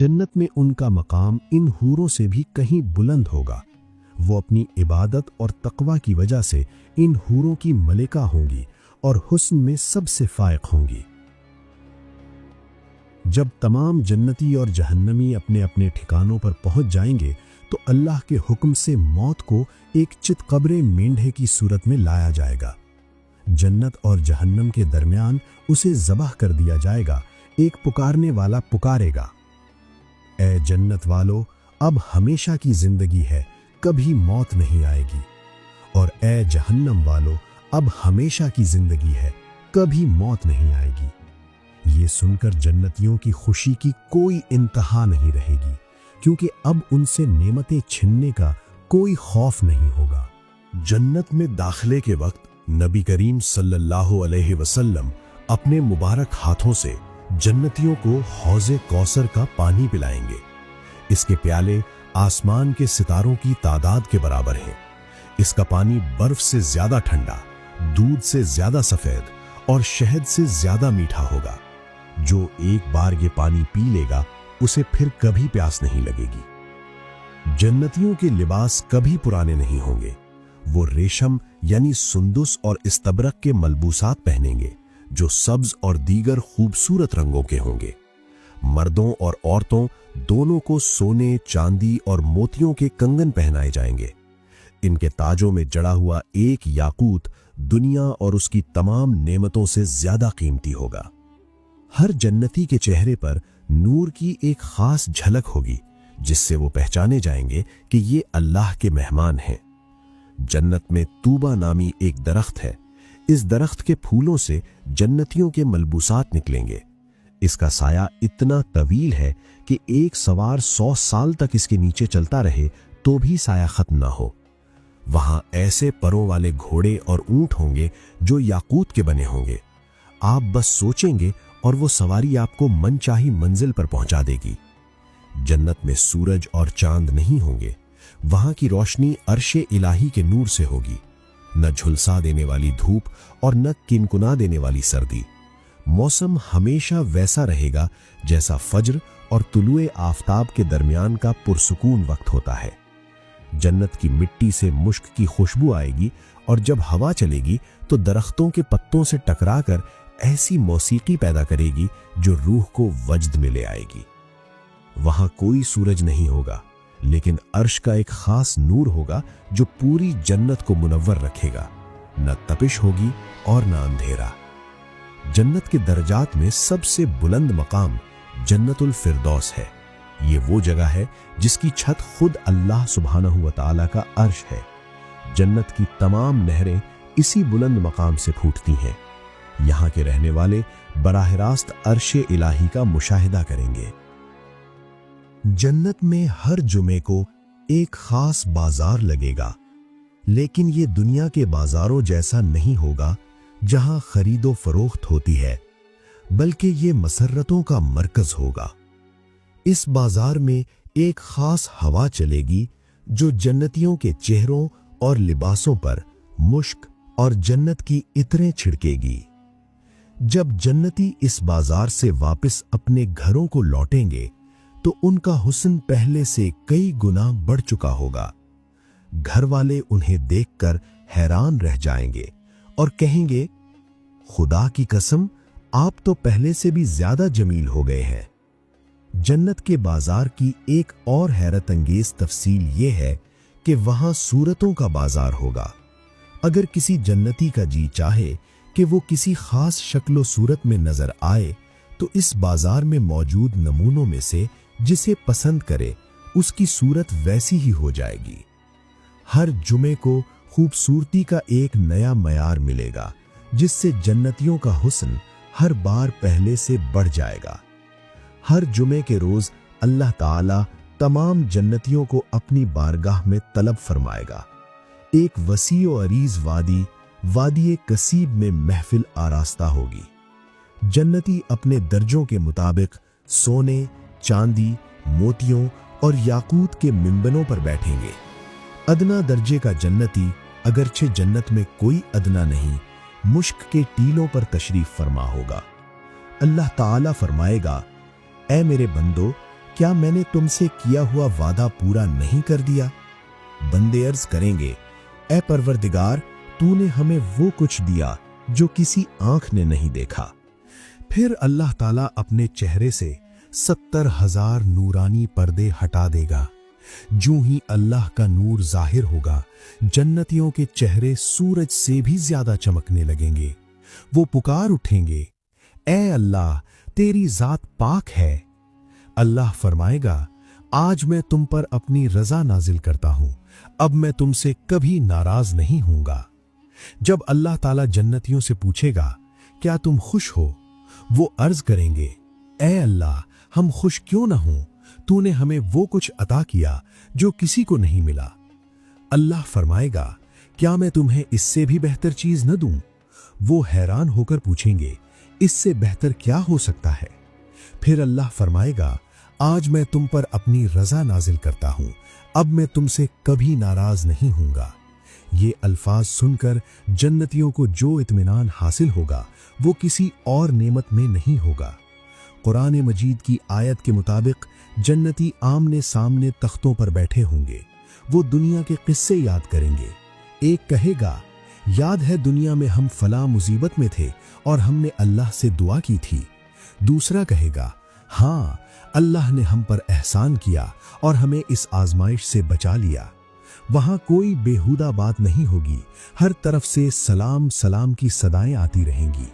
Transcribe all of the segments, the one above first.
जन्नत में उनका मकाम इन हूरों से भी कहीं बुलंद होगा। वो अपनी इबादत और तकवा की वजह से इन हूरों की मलिका होंगी और हुस्न में सबसे फायक होंगी। जब तमाम जन्नती और जहन्नमी अपने अपने ठिकानों पर पहुंच जाएंगे तो अल्लाह के हुक्म से मौत को एक चितकबरे मेंढे की सूरत में लाया जाएगा। जन्नत और जहन्नम के दरमियान उसे ज़बह कर दिया जाएगा। एक पुकारने वाला पुकारेगा, ए जन्नत वालो, अब हमेशा की जिंदगी है, कभी मौत नहीं आएगी। और ए जहन्नम वालो, अब हमेशा की जिंदगी है, कभी मौत नहीं आएगी। ये सुनकर जन्नतियों की खुशी की कोई इंतहा नहीं रहेगी, क्योंकि अब उनसे नेमतें छीनने का कोई खौफ नहीं होगा। जन्नत में दाखिले के वक्त नबी करीम सल्लल्लाहु अलैहि वसल्लम अपने मुबारक हाथों से जन्नतियों को हौज़े कौसर का पानी पिलाएंगे। इसके प्याले आसमान के सितारों की तादाद के बराबर हैं। इसका पानी बर्फ से ज्यादा ठंडा, दूध से ज्यादा सफेद और शहद से ज्यादा मीठा होगा। जो एक बार ये पानी पी लेगा उसे फिर कभी प्यास नहीं लगेगी। जन्नतियों के लिबास कभी पुराने नहीं होंगे। वो रेशम यानी सुंदुस और इस्तबरक के मलबूसात पहनेंगे जो सब्ज और दीगर खूबसूरत रंगों के होंगे। मर्दों और औरतों दोनों को सोने, चांदी और मोतियों के कंगन पहनाए जाएंगे। इनके ताजों में जड़ा हुआ एक याकूत दुनिया और उसकी तमाम नेमतों से ज्यादा कीमती होगा। हर जन्नती के चेहरे पर नूर की एक खास झलक होगी जिससे वो पहचाने जाएंगे कि ये अल्लाह के मेहमान हैं। जन्नत में तूबा नामी एक दरख्त है। इस दरख्त के फूलों से जन्नतियों के मलबूसात निकलेंगे। इसका साया इतना तवील है कि एक सवार 100 साल तक इसके नीचे चलता रहे तो भी साया खत्म ना हो। वहां ऐसे परों वाले घोड़े और ऊंट होंगे जो याकूत के बने होंगे। आप बस सोचेंगे और वो सवारी आपको मनचाही मंजिल पर पहुंचा देगी। जन्नत में सूरज और चांद नहीं होंगे। वहां की रोशनी अर्शे इलाही के नूर से होगी। न झुलसा देने वाली धूप और न किनकुना देने वाली सर्दी। मौसम हमेशा वैसा रहेगा जैसा फज्र और तुलुए आफताब के दरमियान का पुरसुकून वक्त होता है। जन्नत की मिट्टी से मुश्क की खुशबू आएगी और जब हवा चलेगी तो दरख्तों के पत्तों से टकराकर ऐसी मौसीकी पैदा करेगी जो रूह को वजद में ले आएगी। वहां कोई सूरज नहीं होगा, लेकिन अर्श का एक खास नूर होगा जो पूरी जन्नत को मुनव्वर रखेगा। न तपिश होगी और न अंधेरा। जन्नत के दर्जात में सबसे बुलंद मकाम जन्नतुल फिरदौस है। ये वो जगह है जिसकी छत खुद अल्लाह सुब्हानहू व तआला का अर्श है। जन्नत की तमाम नहरें इसी बुलंद मकाम से फूटती हैं। यहाँ के रहने वाले बराह रास्त अर्शे इलाही का मुशाहिदा करेंगे। जन्नत में हर जुमे को एक खास बाजार लगेगा, लेकिन ये दुनिया के बाजारों जैसा नहीं होगा जहां खरीदो फरोख्त होती है, बल्कि ये मसर्रतों का मरकज होगा। इस बाजार में एक खास हवा चलेगी जो जन्नतियों के चेहरों और लिबासों पर मुश्क और जन्नत की इत्रें छिड़केगी। जब जन्नती इस बाजार से वापस अपने घरों को लौटेंगे तो उनका हुस्न पहले से कई गुना बढ़ चुका होगा। घर वाले उन्हें देखकर हैरान रह जाएंगे और कहेंगे, खुदा की कसम, आप तो पहले से भी ज्यादा जमील हो गए हैं। जन्नत के बाजार की एक और हैरत अंगेज तफसील ये है कि वहां सूरतों का बाजार होगा। अगर किसी जन्नती का जी चाहे कि वो किसी खास शक्लो सूरत में नजर आए तो इस बाजार में मौजूद नमूनों में से जिसे पसंद करे उसकी सूरत वैसी ही हो जाएगी। हर जुमे को खूबसूरती का एक नया मयार मिलेगा जिससे जन्नतियों का हुस्न हर बार पहले से बढ़ जाएगा। हर जुमे के रोज अल्लाह ताला तमाम जन्नतियों को अपनी बारगाह में तलब फरमाएगा। एक वसी और अरीज वादी कसीब में महफिल आरास्ता होगी। जन्नती अपने दर्जों के मुताबिक सोने, चांदी, मोतियों और याकूत के मिंबरों पर बैठेंगे। अदना दर्जे का जन्नती, अगरचे जन्नत में कोई अदना नहीं, मुश्क के टीलों पर तशरीफ फरमा होगा। अल्लाह ताला फरमाएगा, ऐ मेरे बंदो, क्या मैंने तुमसे किया हुआ वादा पूरा नहीं कर दिया? बंदे अर्ज करेंगे, ए परवरदिगार, तूने हमें वो कुछ दिया जो किसी आंख ने नहीं देखा। फिर अल्लाह ताला अपने चेहरे से 70,000 नूरानी पर्दे हटा देगा। जूं ही अल्लाह का नूर जाहिर होगा, जन्नतियों के चेहरे सूरज से भी ज्यादा चमकने लगेंगे। वो पुकार उठेंगे, ए अल्लाह, तेरी जात पाक है। अल्लाह फरमाएगा, आज मैं तुम पर अपनी रजा नाजिल करता हूं, अब मैं तुमसे कभी नाराज नहीं होऊंगा। जब अल्लाह ताला जन्नतियों से पूछेगा, क्या तुम खुश हो? वो अर्ज करेंगे, ए अल्लाह, हम खुश क्यों ना हों? तूने हमें वो कुछ अता किया जो किसी को नहीं मिला। अल्लाह फरमाएगा, क्या मैं तुम्हें इससे भी बेहतर चीज न दूं? वो हैरान होकर पूछेंगे, इससे बेहतर क्या हो सकता है? फिर अल्लाह फरमाएगा, आज मैं तुम पर अपनी रजा नाजिल करता हूं, अब मैं तुमसे कभी नाराज नहीं होऊंगा। ये अल्फाज सुनकर जन्नतियों को जो इत्मीनान हासिल होगा वो किसी और नेमत में नहीं होगा। कुरान मजीद की आयत के मुताबिक जन्नती आमने सामने तख्तों पर बैठे होंगे। वो दुनिया के किस्से याद करेंगे। एक कहेगा, याद है दुनिया में हम फला मुसीबत में थे और हमने अल्लाह से दुआ की थी। दूसरा कहेगा, हाँ, अल्लाह ने हम पर एहसान किया और हमें इस आजमाइश से बचा लिया। वहां कोई बेहुदा बात नहीं होगी, हर तरफ से सलाम सलाम की सदाएं आती रहेंगी।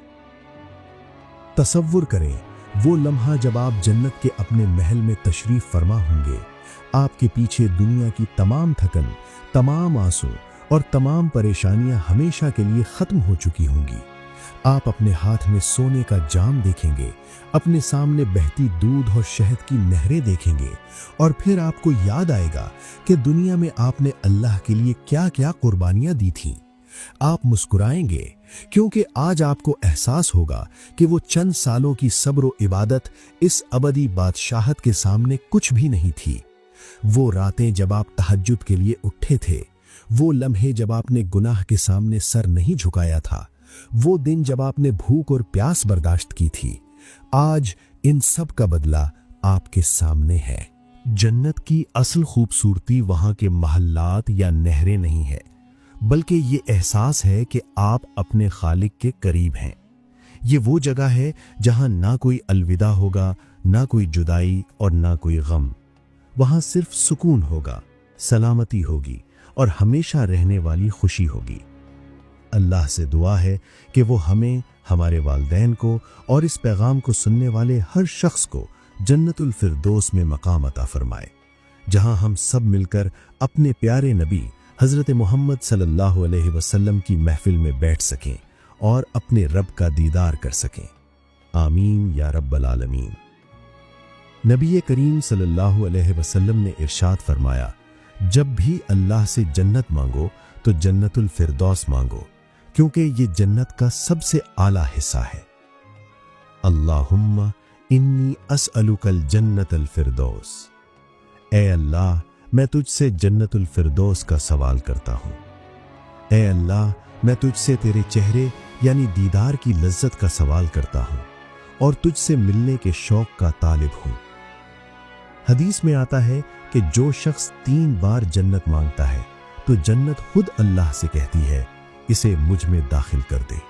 तसव्वुर करें वो लम्हा जब आप जन्नत के अपने महल में तशरीफ फरमा होंगे। आपके पीछे दुनिया की तमाम थकन, तमाम आंसू और तमाम परेशानियां हमेशा के लिए खत्म हो चुकी होंगी। आप अपने हाथ में सोने का जाम देखेंगे, अपने सामने बहती दूध और शहद की नहरें देखेंगे और फिर आपको याद आएगा कि दुनिया में आपने अल्लाह के लिए क्या क्या कुर्बानियां दी थीं। आप मुस्कुराएंगे क्योंकि आज आपको एहसास होगा कि वो चंद सालों की सब्र व इबादत इस अबदी बादशाहत के सामने कुछ भी नहीं थी। वो रातें जब आप तहज्जुद के लिए उठे थे, वो लम्हे जब आपने गुनाह के सामने सर नहीं झुकाया था, वो दिन जब आपने भूख और प्यास बर्दाश्त की थी, आज इन सब का बदला आपके सामने है। जन्नत की असल खूबसूरती वहां के महल्लात या नहरें नहीं है, बल्कि ये एहसास है कि आप अपने खालिक के करीब हैं। ये वो जगह है जहां ना कोई अलविदा होगा, ना कोई जुदाई और ना कोई गम। वहां सिर्फ सुकून होगा, सलामती होगी और हमेशा रहने वाली खुशी होगी। अल्लाह से दुआ है कि वो हमें, हमारे वालिदैन को और इस पैगाम को सुनने वाले हर शख्स को जन्नतुल फिरदौस में मकाम अता फरमाए, जहां हम सब मिलकर अपने प्यारे नबी हज़रत मोहम्मद सल्लल्लाहु अलैहि वसल्लम की महफिल में बैठ सकें और अपने रब का दीदार कर सकें। आमीन या रब्बल आलमीन। नबी करीम सल्लल्लाहु अलैहि वसल्लम ने इरशाद फरमाया, जब भी अल्लाह से जन्नत मांगो तो जन्नतुल फिरदौस मांगो, क्योंकि ये जन्नत का सबसे आला हिस्सा है। अल्लाहुम्मा इन्नी अस्अलुकल जन्नतल फिरदौस। ए अल्लाह, मैं तुझसे जन्नतुल फिरदौस का सवाल करता हूँ। ए अल्लाह, मैं तुझसे तेरे चेहरे यानी दीदार की लज्जत का सवाल करता हूँ और तुझसे मिलने के शौक का तालिब हूँ। हदीस में आता है कि जो शख्स 3 बार जन्नत मांगता है तो जन्नत खुद अल्लाह से कहती है, इसे मुझ में दाखिल कर दे।